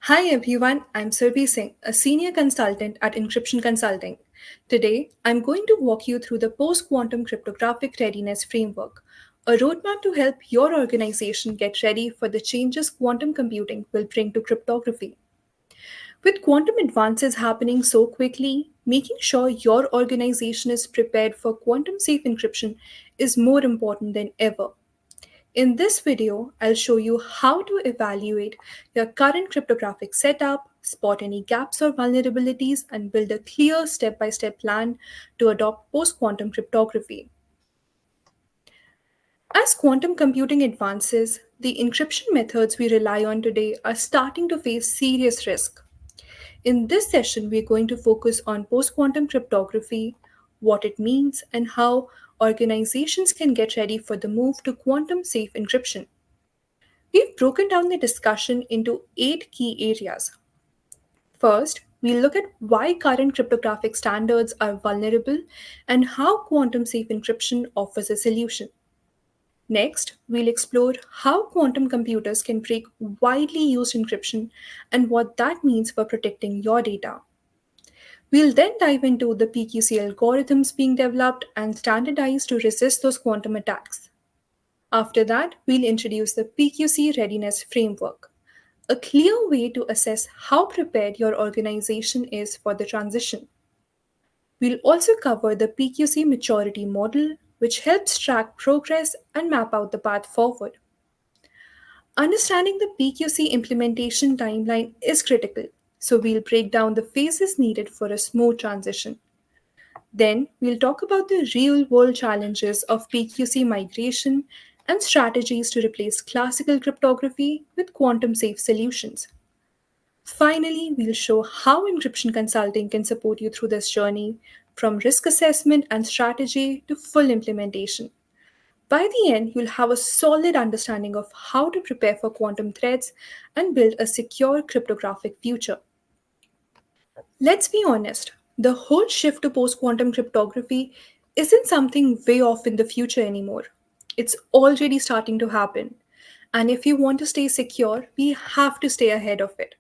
Hi everyone, I'm Surbhi Singh, a senior consultant at Encryption Consulting. Today, I'm going to walk you through the Post-Quantum Cryptographic Readiness Framework, a roadmap to help your organization get ready for the changes quantum computing will bring to cryptography. With quantum advances happening so quickly, making sure your organization is prepared for quantum safe encryption is more important than ever. In this video, I'll show you how to evaluate your current cryptographic setup, spot any gaps or vulnerabilities, and build a clear step-by-step plan to adopt post-quantum cryptography. As quantum computing advances, the encryption methods we rely on today are starting to face serious risk. In this session, we're going to focus on post-quantum cryptography, what it means, and how organizations can get ready for the move to quantum safe encryption. We've broken down the discussion into 8 key areas. First, we'll look at why current cryptographic standards are vulnerable and how quantum safe encryption offers a solution. Next, we'll explore how quantum computers can break widely used encryption and what that means for protecting your data. We'll then dive into the PQC algorithms being developed and standardized to resist those quantum attacks. After that, we'll introduce the PQC Readiness Framework, a clear way to assess how prepared your organization is for the transition. We'll also cover the PQC Maturity Model, which helps track progress and map out the path forward. Understanding the PQC implementation timeline is critical, so we'll break down the phases needed for a smooth transition. Then, we'll talk about the real world challenges of PQC migration and strategies to replace classical cryptography with quantum safe solutions. Finally, we'll show how encryption consulting can support you through this journey from risk assessment and strategy to full implementation. By the end, you'll have a solid understanding of how to prepare for quantum threats and build a secure cryptographic future. Let's be honest, the whole shift to post quantum cryptography isn't something way off in the future anymore. It's already starting to happen. And if you want to stay secure, we have to stay ahead of it.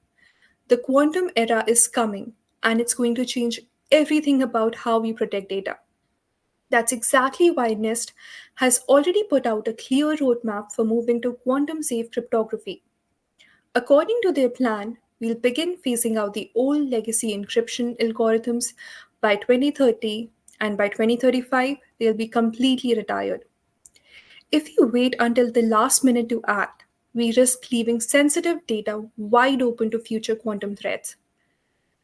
The quantum era is coming, and it's going to change everything about how we protect data. That's exactly why NIST has already put out a clear roadmap for moving to quantum safe cryptography. According to their plan, we'll begin phasing out the old legacy encryption algorithms by 2030, and by 2035, they'll be completely retired. If you wait until the last minute to act, we risk leaving sensitive data wide open to future quantum threats.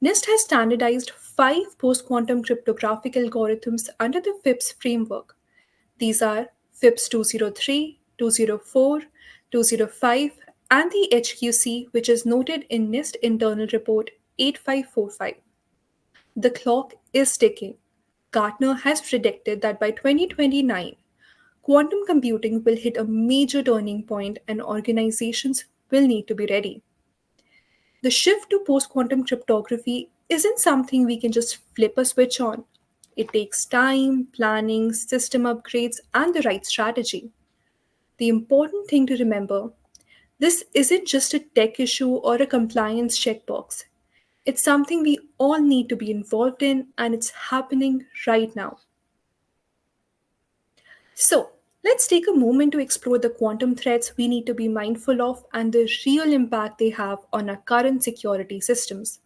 NIST has standardized 5 post-quantum cryptographic algorithms under the FIPS framework. These are FIPS 203, 204, 205, and the HQC, which is noted in NIST Internal Report 8545. The clock is ticking. Gartner has predicted that by 2029, quantum computing will hit a major turning point and organizations will need to be ready. The shift to post quantum cryptography isn't something we can just flip a switch on. It takes time, planning, system upgrades, and the right strategy. The important thing to remember, this isn't just a tech issue or a compliance checkbox. It's something we all need to be involved in, and it's happening right now. So, let's take a moment to explore the quantum threats we need to be mindful of and the real impact they have on our current security systems.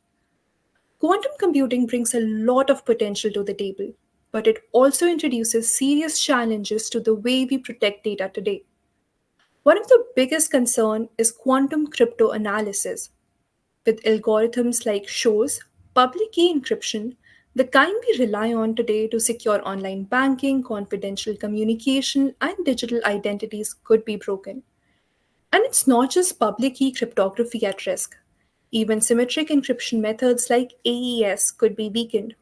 Quantum computing brings a lot of potential to the table, but it also introduces serious challenges to the way we protect data today. One of the biggest concerns is quantum cryptanalysis. With algorithms like SHO's public key encryption, the kind we rely on today to secure online banking, confidential communication, and digital identities could be broken. And it's not just public key cryptography at risk. Even symmetric encryption methods like AES could be weakened.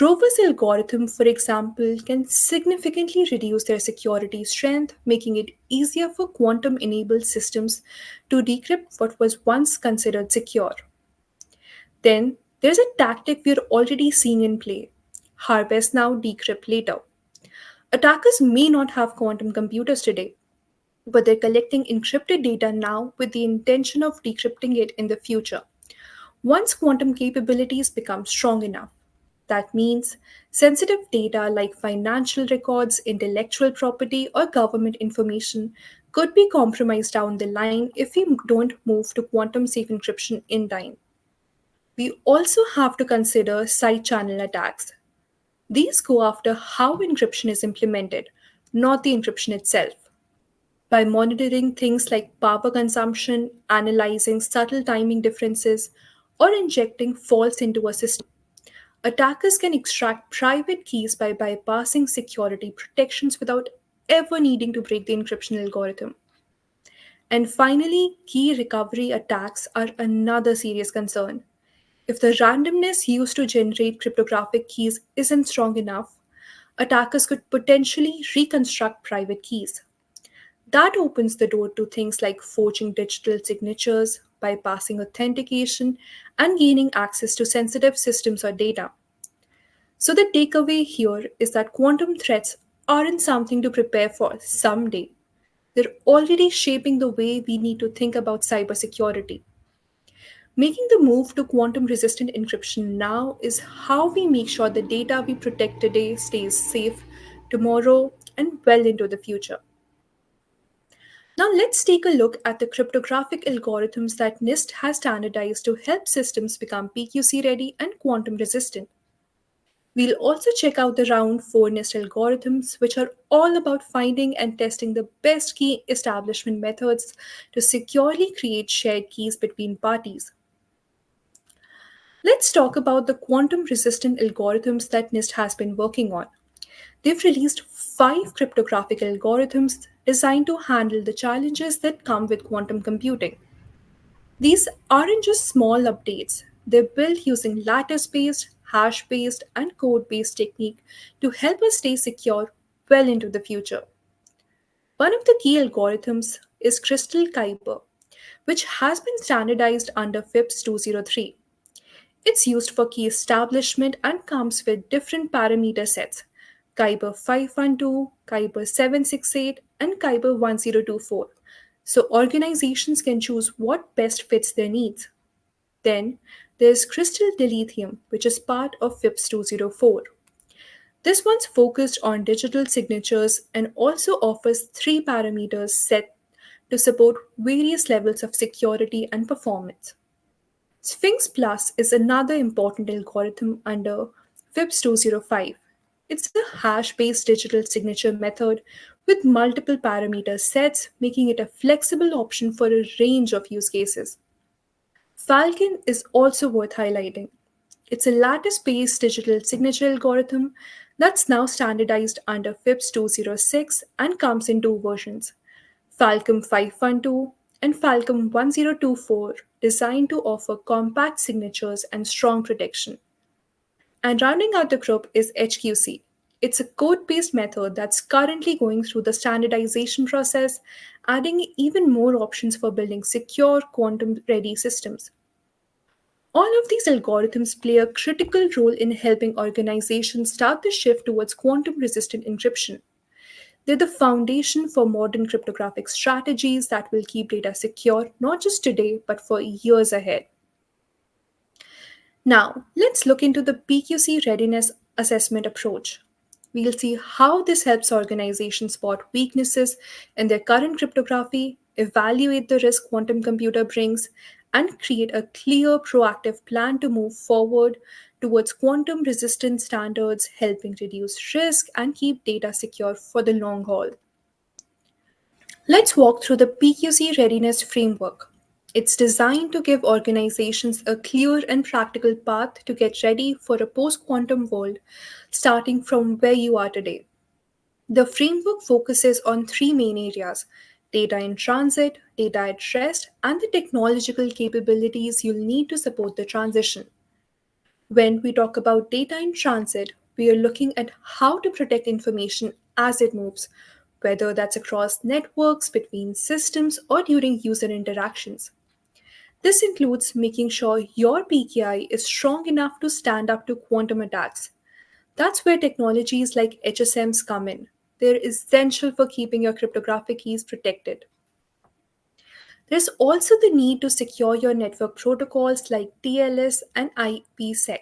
Rover's algorithm, for example, can significantly reduce their security strength, making it easier for quantum enabled systems to decrypt what was once considered secure. Then, there's a tactic we're already seeing in play: harvest now, decrypt later. Attackers may not have quantum computers today, but they're collecting encrypted data now with the intention of decrypting it in the future. Once quantum capabilities become strong enough, that means sensitive data like financial records, intellectual property, or government information could be compromised down the line if we don't move to quantum safe encryption in time. We also have to consider side channel attacks. These go after how encryption is implemented, not the encryption itself. By monitoring things like power consumption, analyzing subtle timing differences, or injecting faults into a system, attackers can extract private keys by bypassing security protections without ever needing to break the encryption algorithm. And finally, key recovery attacks are another serious concern. If the randomness used to generate cryptographic keys isn't strong enough, attackers could potentially reconstruct private keys. That opens the door to things like forging digital signatures, bypassing authentication, and gaining access to sensitive systems or data. So, the takeaway here is that quantum threats aren't something to prepare for someday. They're already shaping the way we need to think about cybersecurity. Making the move to quantum resistant encryption now is how we make sure the data we protect today stays safe tomorrow and well into the future. Now, let's take a look at the cryptographic algorithms that NIST has standardized to help systems become PQC ready and quantum resistant. We'll also check out the round 4 NIST algorithms, which are all about finding and testing the best key establishment methods to securely create shared keys between parties. Let's talk about the quantum resistant algorithms that NIST has been working on. They've released 5 cryptographic algorithms designed to handle the challenges that come with quantum computing. These aren't just small updates, they're built using lattice based, hash based, and code based technique to help us stay secure well into the future. One of the key algorithms is Crystal Kuiper, which has been standardized under FIPS 203. It's used for key establishment and comes with different parameter sets: Kuiper 512, Kuiper 768, and Kuiper 1024. So organizations can choose what best fits their needs. Then there's Crystal Dilithium, which is part of FIPS 204. This one's focused on digital signatures and also offers 3 parameters set to support various levels of security and performance. Sphinx Plus is another important algorithm under FIPS 205. It's a hash based digital signature method with multiple parameter sets, making it a flexible option for a range of use cases. Falcon is also worth highlighting. It's a lattice based digital signature algorithm that's now standardized under FIPS 206 and comes in 2 versions: Falcon 512 and Falcon 1024, designed to offer compact signatures and strong protection. And rounding out the group is HQC. It's a code based method that's currently going through the standardization process, adding even more options for building secure quantum ready systems. All of these algorithms play a critical role in helping organizations start the shift towards quantum resistant encryption. They're the foundation for modern cryptographic strategies that will keep data secure not just today but for years ahead. Now, let's look into the PQC readiness assessment approach. We'll see how this helps organizations spot weaknesses in their current cryptography, evaluate the risk quantum computer brings, and create a clear, proactive plan to move forward towards quantum resistant standards, helping reduce risk and keep data secure for the long haul. Let's walk through the PQC readiness framework. It's designed to give organizations a clear and practical path to get ready for a post quantum world, starting from where you are today. The framework focuses on 3 main areas: data in transit, data at rest, and the technological capabilities you'll need to support the transition. When we talk about data in transit, we are looking at how to protect information as it moves, whether that's across networks, between systems, or during user interactions. This includes making sure your PKI is strong enough to stand up to quantum attacks. That's where technologies like HSMs come in. They're essential for keeping your cryptographic keys protected. There's also the need to secure your network protocols like TLS and IPsec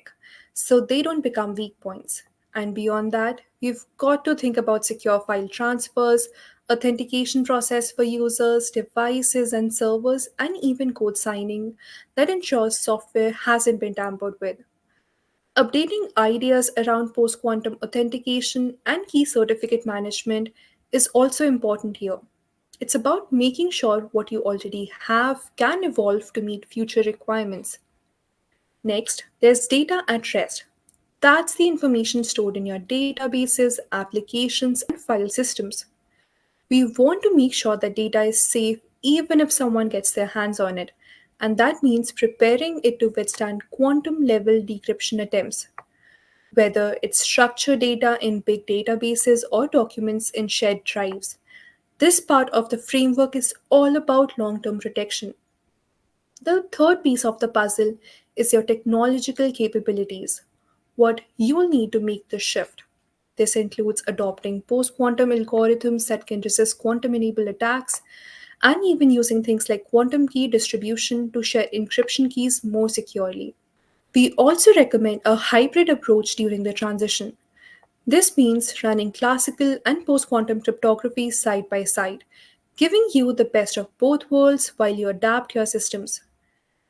so they don't become weak points. And beyond that, we've got to think about secure file transfers, authentication process for users, devices and servers, and even code signing that ensures software hasn't been tampered with. Updating ideas around post quantum authentication and key certificate management is also important here. It's about making sure what you already have can evolve to meet future requirements. Next, there's data at rest. That's the information stored in your databases, applications, and file systems. We want to make sure that data is safe even if someone gets their hands on it, and that means preparing it to withstand quantum level decryption attempts. Whether it's structured data in big databases or documents in shared drives. This part of the framework is all about long term protection. The third piece of the puzzle is your technological capabilities, what you'll need to make the shift. This includes adopting post quantum algorithms that can resist quantum enabled attacks, and even using things like quantum key distribution to share encryption keys more securely. We also recommend a hybrid approach during the transition. This means running classical and post quantum cryptography side by side, giving you the best of both worlds while you adapt your systems.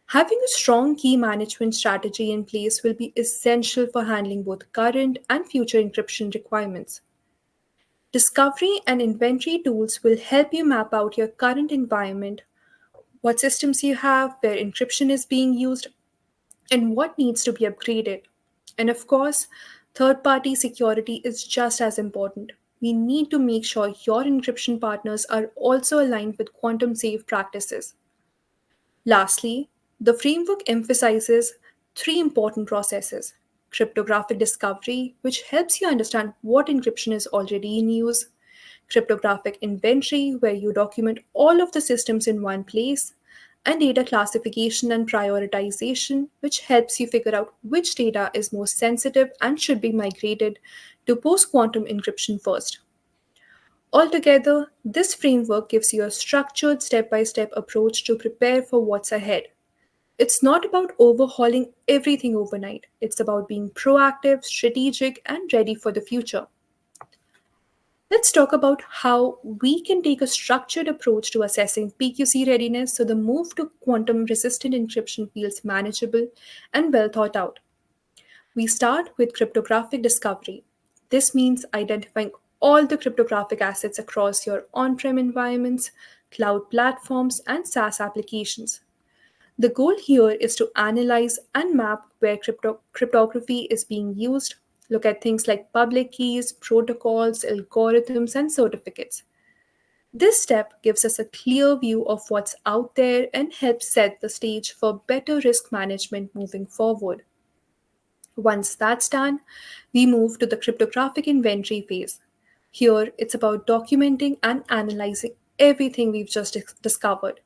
Having a strong key management strategy in place will be essential for handling both current and future encryption requirements. Discovery and inventory tools will help you map out your current environment, what systems you have, where encryption is being used, and what needs to be upgraded. And of course, third party security is just as important. We need to make sure your encryption partners are also aligned with quantum safe practices. Lastly, the framework emphasizes three important processes: cryptographic discovery, which helps you understand what encryption is already in use, cryptographic inventory, where you document all of the systems in one place, and data classification and prioritization, which helps you figure out which data is most sensitive and should be migrated to post quantum encryption first. Altogether, this framework gives you a structured step by step approach to prepare for what's ahead. It's not about overhauling everything overnight, it's about being proactive, strategic, and ready for the future. Let's talk about how we can take a structured approach to assessing PQC readiness so the move to quantum resistant encryption feels manageable and well thought out. We start with cryptographic discovery. This means identifying all the cryptographic assets across your on prem environments, cloud platforms, and SaaS applications. The goal here is to analyze and map where cryptography is being used, look at things like public keys, protocols, algorithms, and certificates. This step gives us a clear view of what's out there and helps set the stage for better risk management moving forward. Once that's done, we move to the cryptographic inventory phase. Here, it's about documenting and analyzing everything we've just discovered.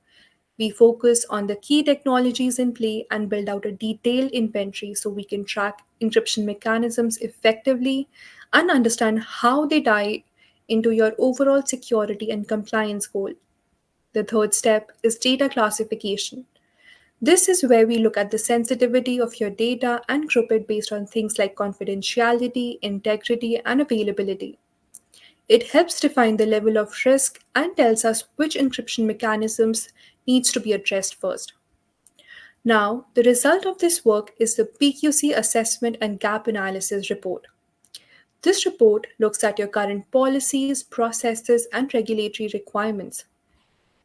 We focus on the key technologies in play and build out a detailed inventory so we can track encryption mechanisms effectively and understand how they tie into your overall security and compliance goal. The third step is data classification. This is where we look at the sensitivity of your data and group it based on things like confidentiality, integrity, and availability. It helps define the level of risk and tells us which encryption mechanisms needs to be addressed first. Now, the result of this work is the PQC assessment and gap analysis report. This report looks at your current policies, processes, and regulatory requirements.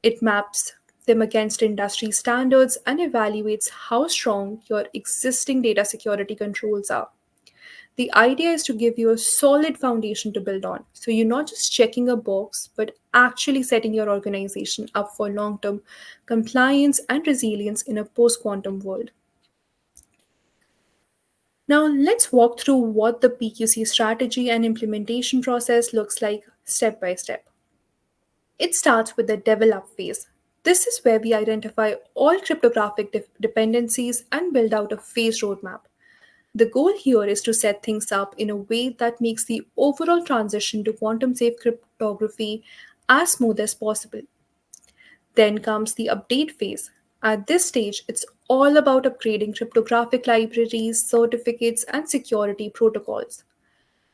It maps them against industry standards and evaluates how strong your existing data security controls are. The idea is to give you a solid foundation to build on. So you're not just checking a box, but actually setting your organization up for long term compliance and resilience in a post quantum world. Now, let's walk through what the PQC strategy and implementation process looks like step by step. It starts with the develop phase. This is where we identify all cryptographic dependencies and build out a phased roadmap. The goal here is to set things up in a way that makes the overall transition to quantum safe cryptography as smooth as possible. Then comes the update phase. At this stage, it's all about upgrading cryptographic libraries, certificates, and security protocols.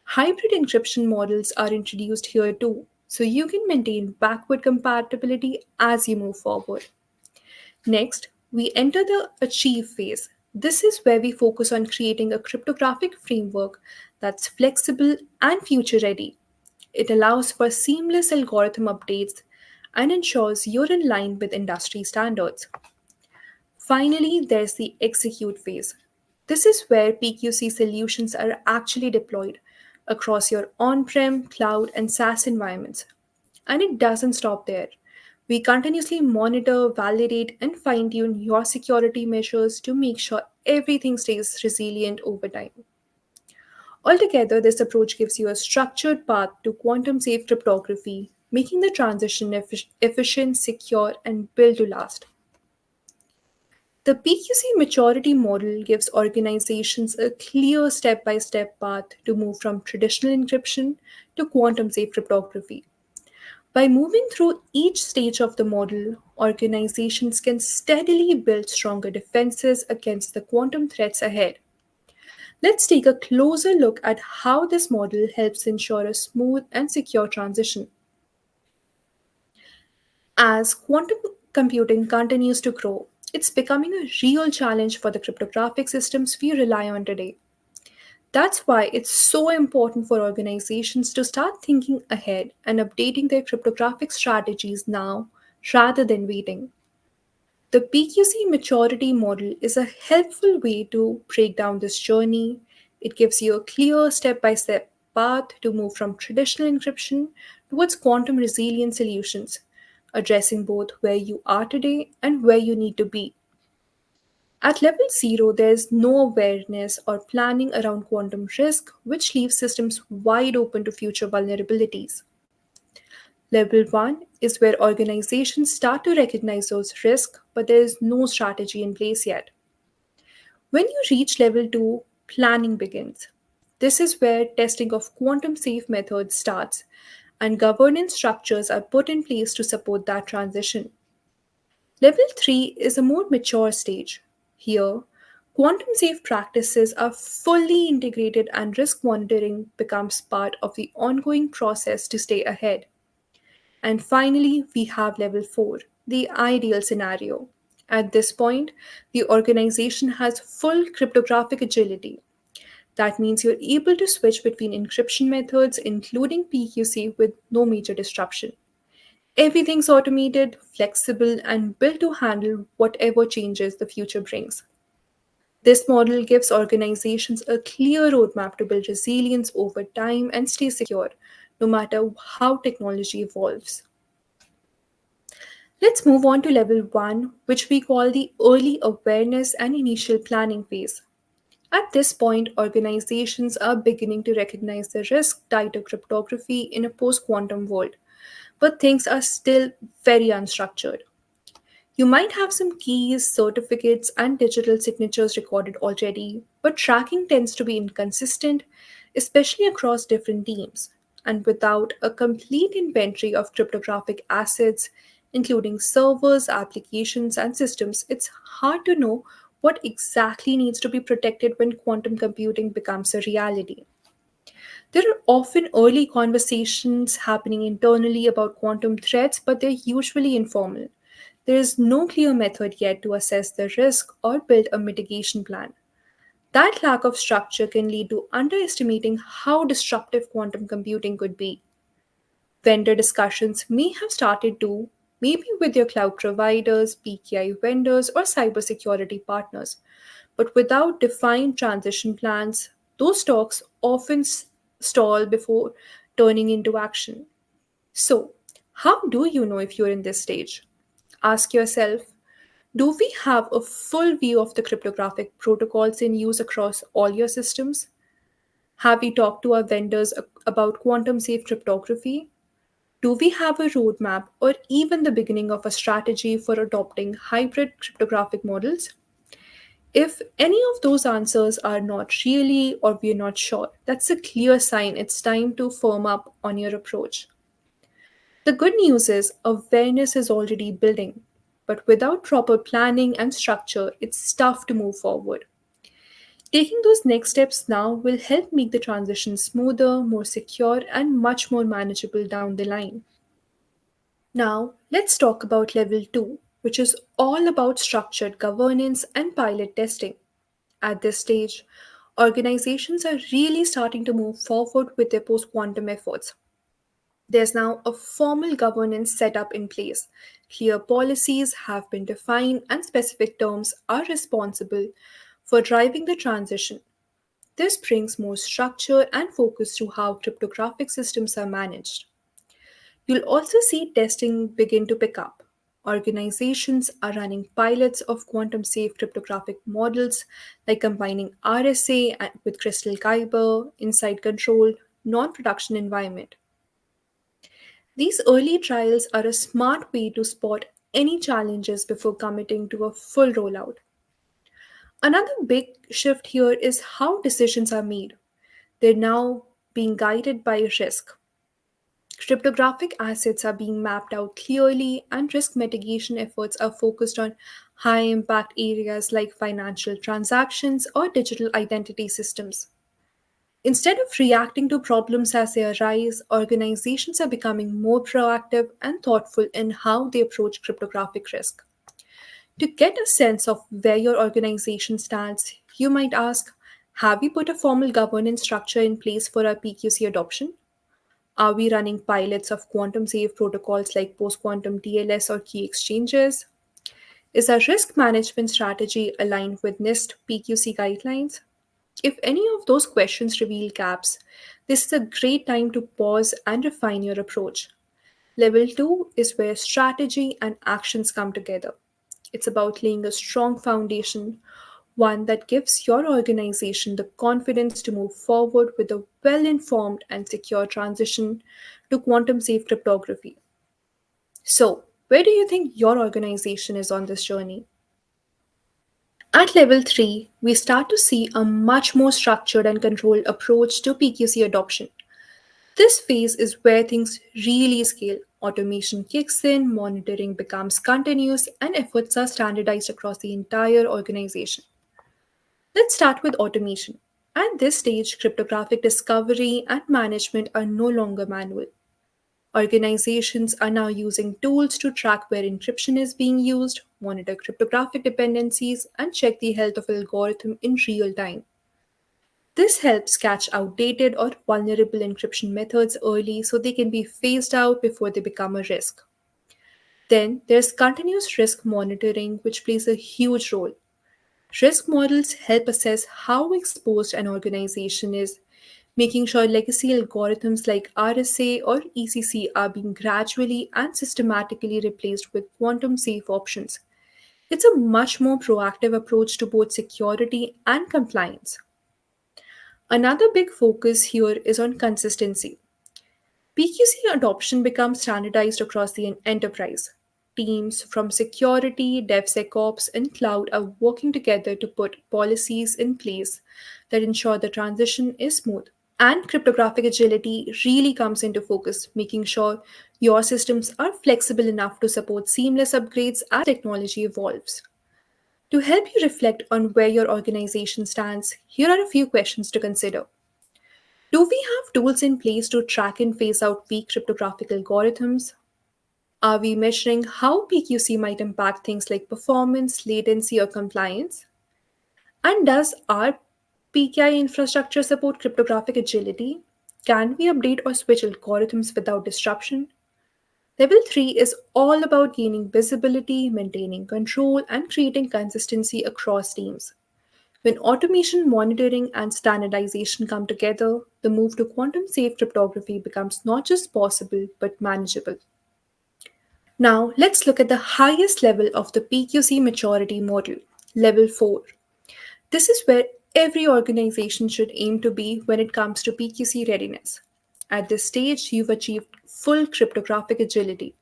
Hybrid encryption models are introduced here too, so you can maintain backward compatibility as you move forward. Next, we enter the achieve phase. This is where we focus on creating a cryptographic framework that's flexible and future ready. It allows for seamless algorithm updates and ensures you're in line with industry standards. Finally, there's the execute phase. This is where PQC solutions are actually deployed across your on prem, cloud, and SaaS environments. And it doesn't stop there. We continuously monitor, validate, and fine tune your security measures to make sure everything stays resilient over time. Altogether, this approach gives you a structured path to quantum safe cryptography, making the transition efficient, secure, and built to last. The PQC maturity model gives organizations a clear step by step path to move from traditional encryption to quantum safe cryptography. By moving through each stage of the model, organizations can steadily build stronger defenses against the quantum threats ahead. Let's take a closer look at how this model helps ensure a smooth and secure transition. As quantum computing continues to grow, it's becoming a real challenge for the cryptographic systems we rely on today. That's why it's so important for organizations to start thinking ahead and updating their cryptographic strategies now rather than waiting. The PQC maturity model is a helpful way to break down this journey. It gives you a clear step by step path to move from traditional encryption towards quantum resilient solutions, addressing both where you are today and where you need to be. At level 0, there's no awareness or planning around quantum risk, which leaves systems wide open to future vulnerabilities. Level 1 is where organizations start to recognize those risks, but there is no strategy in place yet. When you reach level 2, planning begins. This is where testing of quantum safe methods starts, and governance structures are put in place to support that transition. Level 3 is a more mature stage. Here, quantum safe practices are fully integrated and risk monitoring becomes part of the ongoing process to stay ahead. And finally, we have level 4, the ideal scenario. At this point, the organization has full cryptographic agility. That means you're able to switch between encryption methods, including PQC, with no major disruption. Everything's automated, flexible, and built to handle whatever changes the future brings. This model gives organizations a clear roadmap to build resilience over time and stay secure, no matter how technology evolves. Let's move on to level 1, which we call the early awareness and initial planning phase. At this point, organizations are beginning to recognize the risk tied to cryptography in a post quantum world, but things are still very unstructured. You might have some keys, certificates, and digital signatures recorded already, but tracking tends to be inconsistent, especially across different teams. And without a complete inventory of cryptographic assets, including servers, applications, and systems, it's hard to know what exactly needs to be protected when quantum computing becomes a reality. There are often early conversations happening internally about quantum threats, but they're usually informal. There is no clear method yet to assess the risk or build a mitigation plan. That lack of structure can lead to underestimating how disruptive quantum computing could be. Vendor discussions may have started too, maybe with your cloud providers, PKI vendors, or cybersecurity partners. But without defined transition plans, those talks often stall before turning into action. So, how do you know if you're in this stage? Ask yourself, do we have a full view of the cryptographic protocols in use across all your systems? Have we talked to our vendors about quantum safe cryptography? Do we have a roadmap or even the beginning of a strategy for adopting hybrid cryptographic models? If any of those answers are not really or we're not sure, that's a clear sign it's time to firm up on your approach. The good news is awareness is already building, but without proper planning and structure, it's tough to move forward. Taking those next steps now will help make the transition smoother, more secure, and much more manageable down the line. Now, let's talk about level 2, which is all about structured governance and pilot testing. At this stage, organizations are really starting to move forward with their post quantum efforts. There's now a formal governance set up in place. Clear policies have been defined, and specific terms are responsible for driving the transition. This brings more structure and focus to how cryptographic systems are managed. You'll also see testing begin to pick up. Organizations are running pilots of quantum safe cryptographic models like combining RSA with crystal Kyber, inside controlled, non production environment. These early trials are a smart way to spot any challenges before committing to a full rollout. Another big shift here is how decisions are made. They're now being guided by risk. Cryptographic assets are being mapped out clearly, and risk mitigation efforts are focused on high impact areas like financial transactions or digital identity systems. Instead of reacting to problems as they arise, organizations are becoming more proactive and thoughtful in how they approach cryptographic risk. To get a sense of where your organization stands, you might ask, have we put a formal governance structure in place for our PQC adoption? Are we running pilots of quantum safe protocols like post quantum TLS or key exchanges? Is our risk management strategy aligned with NIST PQC guidelines? If any of those questions reveal gaps, this is a great time to pause and refine your approach. Level 2 is where strategy and actions come together. It's about laying a strong foundation, one that gives your organization the confidence to move forward with a well informed and secure transition to quantum safe cryptography. So, where do you think your organization is on this journey? At level 3, we start to see a much more structured and controlled approach to PQC adoption. This phase is where things really scale. Automation kicks in, monitoring becomes continuous, and efforts are standardized across the entire organization. Let's start with automation. At this stage, cryptographic discovery and management are no longer manual. Organizations are now using tools to track where encryption is being used, monitor cryptographic dependencies, and check the health of algorithm in real time. This helps catch outdated or vulnerable encryption methods early so they can be phased out before they become a risk. Then there's continuous risk monitoring, which plays a huge role. Risk models help assess how exposed an organization is, making sure legacy algorithms like RSA or ECC are being gradually and systematically replaced with quantum safe options. It's a much more proactive approach to both security and compliance. Another big focus here is on consistency. PQC adoption becomes standardized across the enterprise. Teams from security, DevSecOps, and cloud are working together to put policies in place that ensure the transition is smooth. And cryptographic agility really comes into focus, making sure your systems are flexible enough to support seamless upgrades as technology evolves. To help you reflect on where your organization stands, here are a few questions to consider. Do we have tools in place to track and phase out weak cryptographic algorithms? Are we measuring how PQC might impact things like performance, latency, or compliance? And does our PKI infrastructure support cryptographic agility? Can we update or switch algorithms without disruption? Level 3 is all about gaining visibility, maintaining control, and creating consistency across teams. When automation, monitoring, and standardization come together, the move to quantum safe cryptography becomes not just possible but manageable. Now, let's look at the highest level of the PQC maturity model, level 4. This is where every organization should aim to be when it comes to PQC readiness. At this stage, you've achieved full cryptographic agility.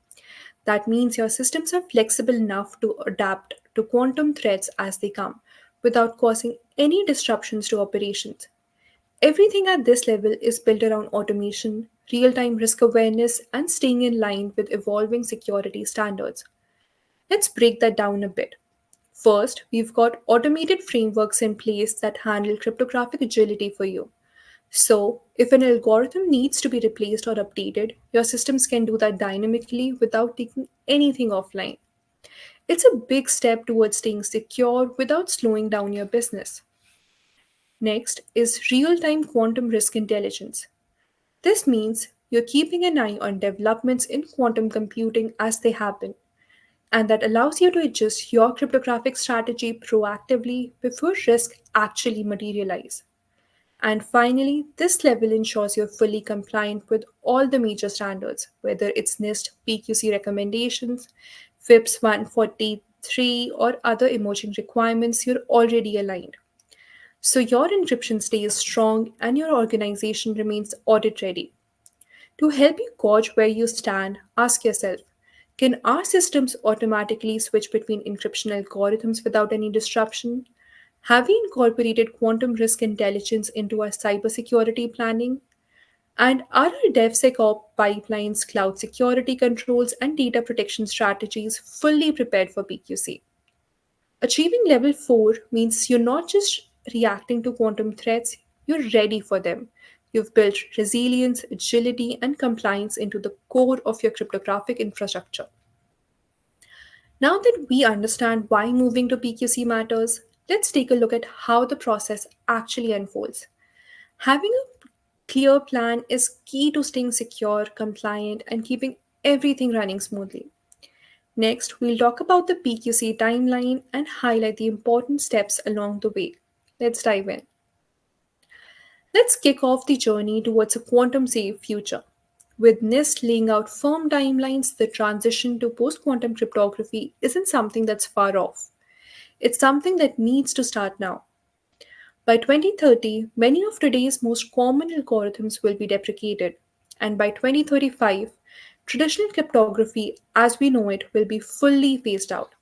That means your systems are flexible enough to adapt to quantum threats as they come, without causing any disruptions to operations. Everything at this level is built around automation, real time risk awareness, and staying in line with evolving security standards. Let's break that down a bit. First, we've got automated frameworks in place that handle cryptographic agility for you. So, if an algorithm needs to be replaced or updated, your systems can do that dynamically without taking anything offline. It's a big step towards staying secure without slowing down your business. Next is real time quantum risk intelligence. This means you're keeping an eye on developments in quantum computing as they happen, and that allows you to adjust your cryptographic strategy proactively before risks actually materialize. And finally, this level ensures you're fully compliant with all the major standards, whether it's NIST PQC recommendations, FIPS 143, or other emerging requirements, you're already aligned. So your encryption stays strong and your organization remains audit ready. To help you gauge where you stand, ask yourself, can our systems automatically switch between encryption algorithms without any disruption? Have we incorporated quantum risk intelligence into our cybersecurity planning? And are our DevSecOps pipelines, cloud security controls, and data protection strategies fully prepared for PQC? Achieving level 4 means you're not just reacting to quantum threats, you're ready for them. You've built resilience, agility, and compliance into the core of your cryptographic infrastructure. Now that we understand why moving to PQC matters, let's take a look at how the process actually unfolds. Having a clear plan is key to staying secure, compliant, and keeping everything running smoothly. Next, we'll talk about the PQC timeline and highlight the important steps along the way. Let's dive in. Let's kick off the journey towards a quantum safe future. With NIST laying out firm timelines, the transition to post quantum cryptography isn't something that's far off. It's something that needs to start now. By 2030, many of today's most common algorithms will be deprecated, and by 2035, traditional cryptography as we know it will be fully phased out.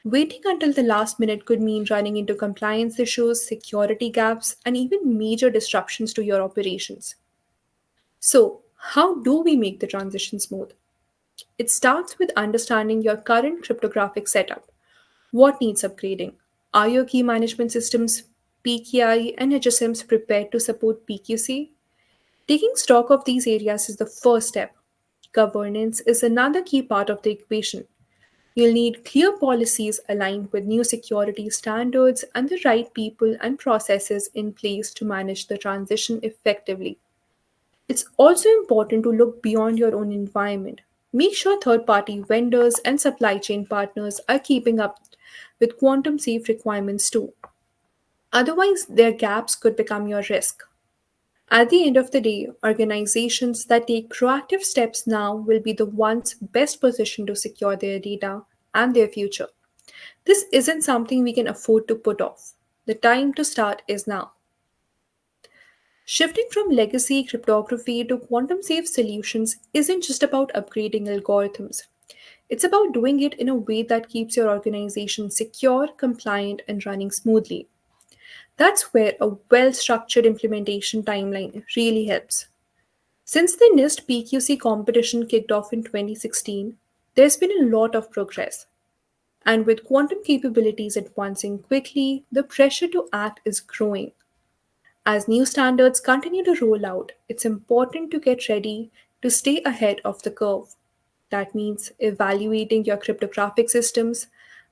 Waiting until the last minute could mean running into compliance issues, security gaps, and even major disruptions to your operations. So, how do we make the transition smooth? It starts with understanding your current cryptographic setup. What needs upgrading? Are your key management systems, PKI, and HSMs prepared to support PQC? Taking stock of these areas is the first step. Governance is another key part of the equation. You'll need clear policies aligned with new security standards and the right people and processes in place to manage the transition effectively. It's also important to look beyond your own environment. Make sure third party vendors and supply chain partners are keeping up with quantum safe requirements too. Otherwise, their gaps could become your risk. At the end of the day, organizations that take proactive steps now will be the ones best positioned to secure their data and their future. This isn't something we can afford to put off. The time to start is now. Shifting from legacy cryptography to quantum safe solutions isn't just about upgrading algorithms. It's about doing it in a way that keeps your organization secure, compliant, and running smoothly. That's where a well structured implementation timeline really helps. Since the NIST PQC competition kicked off in 2016, there's been a lot of progress. And with quantum capabilities advancing quickly, the pressure to act is growing. As new standards continue to roll out, it's important to get ready to stay ahead of the curve. That means evaluating your cryptographic systems,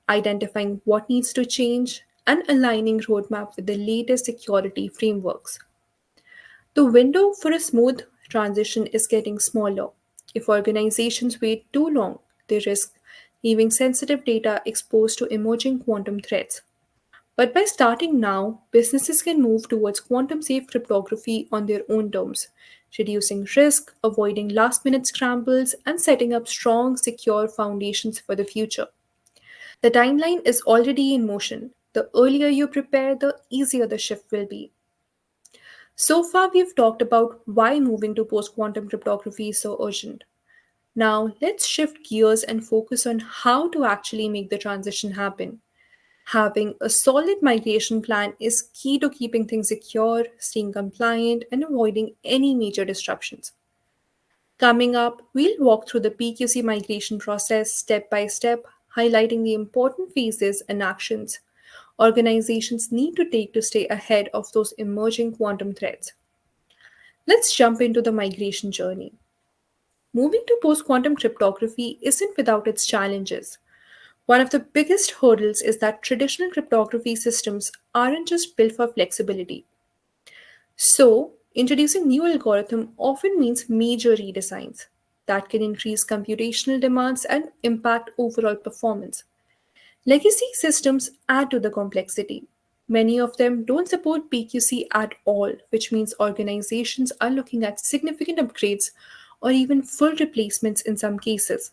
identifying what needs to change, and aligning roadmap with the latest security frameworks. The window for a smooth transition is getting smaller. If organizations wait too long, they risk leaving sensitive data exposed to emerging quantum threats. But by starting now, businesses can move towards quantum safe cryptography on their own terms, reducing risk, avoiding last minute scrambles, and setting up strong, secure foundations for the future. The timeline is already in motion. The earlier you prepare, the easier the shift will be. So far, we've talked about why moving to post quantum cryptography is so urgent. Now, let's shift gears and focus on how to actually make the transition happen. Having a solid migration plan is key to keeping things secure, staying compliant, and avoiding any major disruptions. Coming up, we'll walk through the PQC migration process step by step, highlighting the important phases and actions organizations need to take to stay ahead of those emerging quantum threats. Let's jump into the migration journey. Moving to post quantum cryptography isn't without its challenges. One of the biggest hurdles is that traditional cryptography systems aren't just built for flexibility. So, introducing new algorithm often means major redesigns that can increase computational demands and impact overall performance. Legacy systems add to the complexity. Many of them don't support PQC at all, which means organizations are looking at significant upgrades or even full replacements in some cases.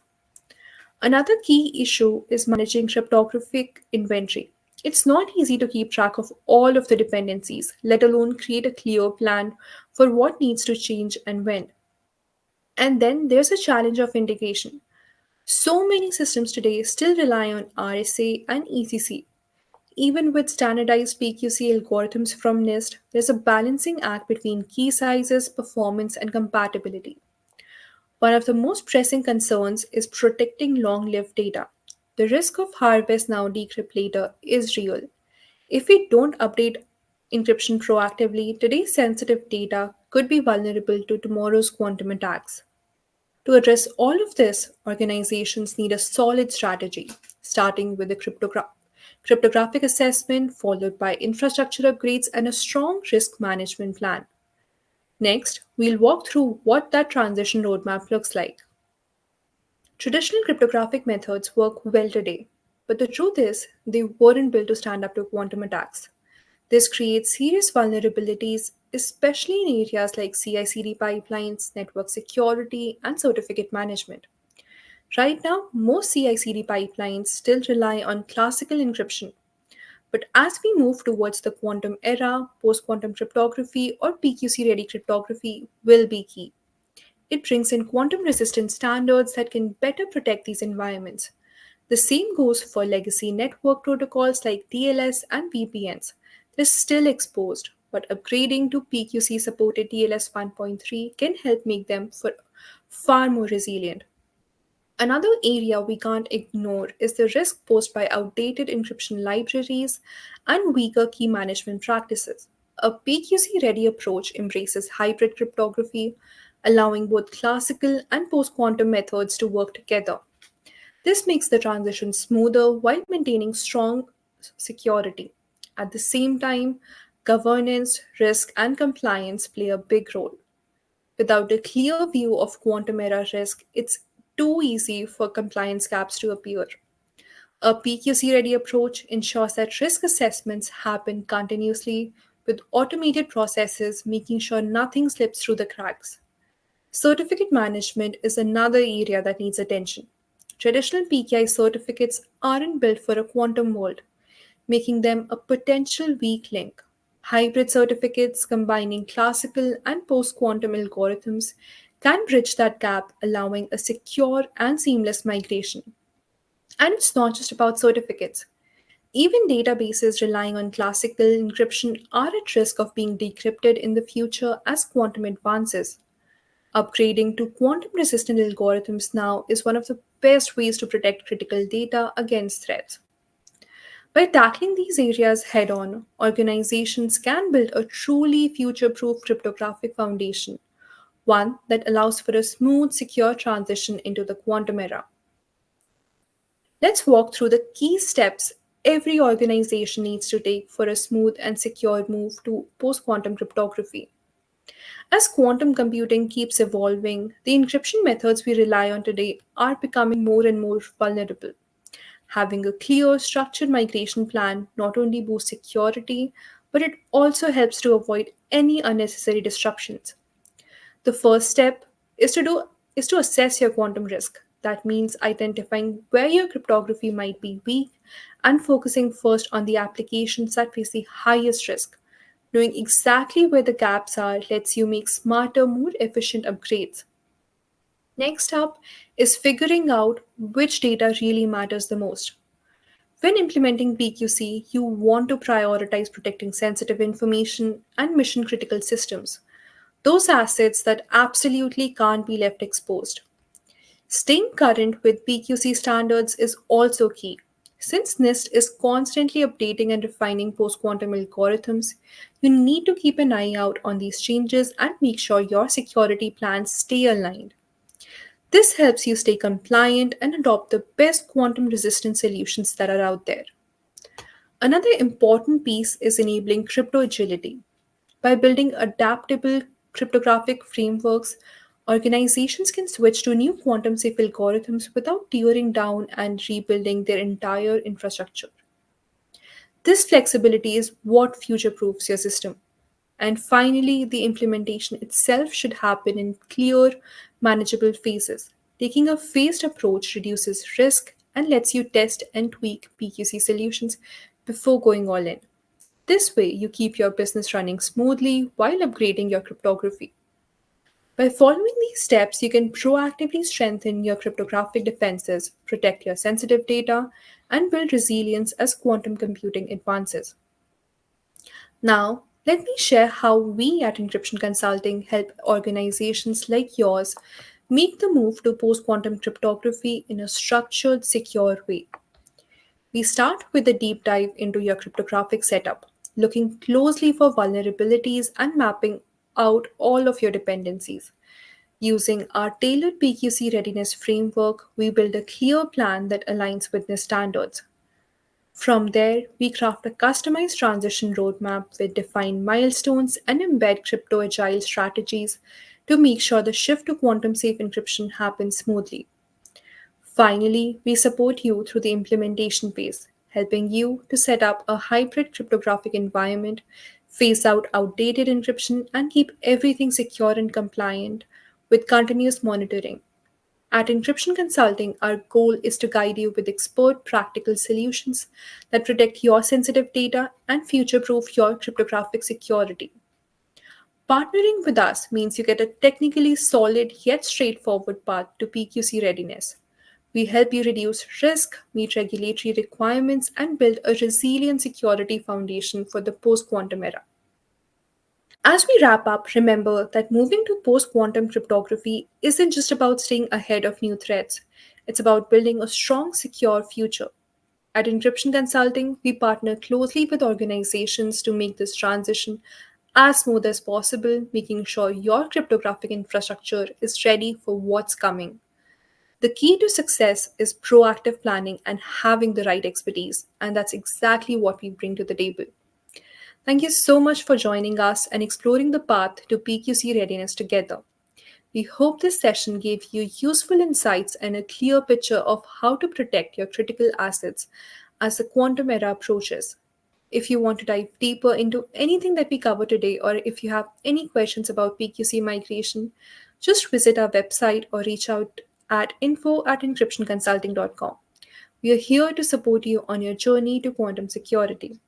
Another key issue is managing cryptographic inventory. It's not easy to keep track of all of the dependencies, let alone create a clear plan for what needs to change and when. And then there's a challenge of integration. So many systems today still rely on RSA and ECC. Even with standardized PQC algorithms from NIST, there's a balancing act between key sizes, performance, and compatibility. One of the most pressing concerns is protecting long lived data. The risk of harvest now, decrypt later is real. If we don't update encryption proactively, today's sensitive data could be vulnerable to tomorrow's quantum attacks. To address all of this, organizations need a solid strategy, starting with a cryptographic assessment, followed by infrastructure upgrades and a strong risk management plan. Next, we'll walk through what that transition roadmap looks like. Traditional cryptographic methods work well today, but the truth is they weren't built to stand up to quantum attacks. This creates serious vulnerabilities, especially in areas like CI/CD pipelines, network security, and certificate management. Right now, most CI/CD pipelines still rely on classical encryption, but as we move towards the quantum era, post quantum cryptography or PQC ready cryptography will be key. It brings in quantum resistant standards that can better protect these environments. The same goes for legacy network protocols like TLS and VPNs. They're still exposed, but upgrading to PQC supported TLS 1.3 can help make them far more resilient. Another area we can't ignore is the risk posed by outdated encryption libraries and weaker key management practices. A PQC ready approach embraces hybrid cryptography, allowing both classical and post quantum methods to work together. This makes the transition smoother while maintaining strong security. At the same time, governance, risk, and compliance play a big role. Without a clear view of quantum era risk, it's too easy for compliance gaps to appear. A PQC ready approach ensures that risk assessments happen continuously with automated processes, making sure nothing slips through the cracks. Certificate management is another area that needs attention. Traditional PKI certificates aren't built for a quantum world, making them a potential weak link. Hybrid certificates combining classical and post quantum algorithms can bridge that gap, allowing a secure and seamless migration. And it's not just about certificates. Even databases relying on classical encryption are at risk of being decrypted in the future as quantum advances. Upgrading to quantum resistant algorithms now is one of the best ways to protect critical data against threats. By tackling these areas head on, organizations can build a truly future proof cryptographic foundation, one that allows for a smooth, secure transition into the quantum era. Let's walk through the key steps every organization needs to take for a smooth and secure move to post quantum cryptography. As quantum computing keeps evolving, the encryption methods we rely on today are becoming more and more vulnerable. Having a clear, structured migration plan not only boosts security, but it also helps to avoid any unnecessary disruptions. The first step is to assess your quantum risk. That means identifying where your cryptography might be weak and focusing first on the applications that face the highest risk. Knowing exactly where the gaps are lets you make smarter, more efficient upgrades. Next up is figuring out which data really matters the most. When implementing PQC, you want to prioritize protecting sensitive information and mission critical systems, those assets that absolutely can't be left exposed. Staying current with PQC standards is also key. Since NIST is constantly updating and refining post quantum algorithms, you need to keep an eye out on these changes and make sure your security plans stay aligned. This helps you stay compliant and adopt the best quantum resistant solutions that are out there. Another important piece is enabling crypto agility. By building adaptable cryptographic frameworks, organizations can switch to new quantum safe algorithms without tearing down and rebuilding their entire infrastructure. This flexibility is what future proofs your system. And finally, the implementation itself should happen in clear, manageable phases. Taking a phased approach reduces risk and lets you test and tweak PQC solutions before going all in. This way, you keep your business running smoothly while upgrading your cryptography. By following these steps, you can proactively strengthen your cryptographic defenses, protect your sensitive data, and build resilience as quantum computing advances. Now, let me share how we at Encryption Consulting help organizations like yours make the move to post quantum cryptography in a structured, secure way. We start with a deep dive into your cryptographic setup, looking closely for vulnerabilities and mapping out all of your dependencies. Using our tailored PQC readiness framework, we build a clear plan that aligns with the standards. From there, we craft a customized transition roadmap with defined milestones and embed crypto agile strategies to make sure the shift to quantum safe encryption happens smoothly. Finally, we support you through the implementation phase, helping you to set up a hybrid cryptographic environment, phase out outdated encryption, and keep everything secure and compliant with continuous monitoring. At Encryption Consulting, our goal is to guide you with expert practical solutions that protect your sensitive data and future proof your cryptographic security. Partnering with us means you get a technically solid yet straightforward path to PQC readiness. We help you reduce risk, meet regulatory requirements, and build a resilient security foundation for the post quantum era. As we wrap up, remember that moving to post quantum cryptography isn't just about staying ahead of new threats, it's about building a strong, secure future. At Encryption Consulting, we partner closely with organizations to make this transition as smooth as possible, making sure your cryptographic infrastructure is ready for what's coming. The key to success is proactive planning and having the right expertise, and that's exactly what we bring to the table. Thank you so much for joining us and exploring the path to PQC readiness together. We hope this session gave you useful insights and a clear picture of how to protect your critical assets as the quantum era approaches. If you want to dive deeper into anything that we covered today, or if you have any questions about PQC migration, just visit our website or reach out at info@encryptionconsulting.com. We are here to support you on your journey to quantum security.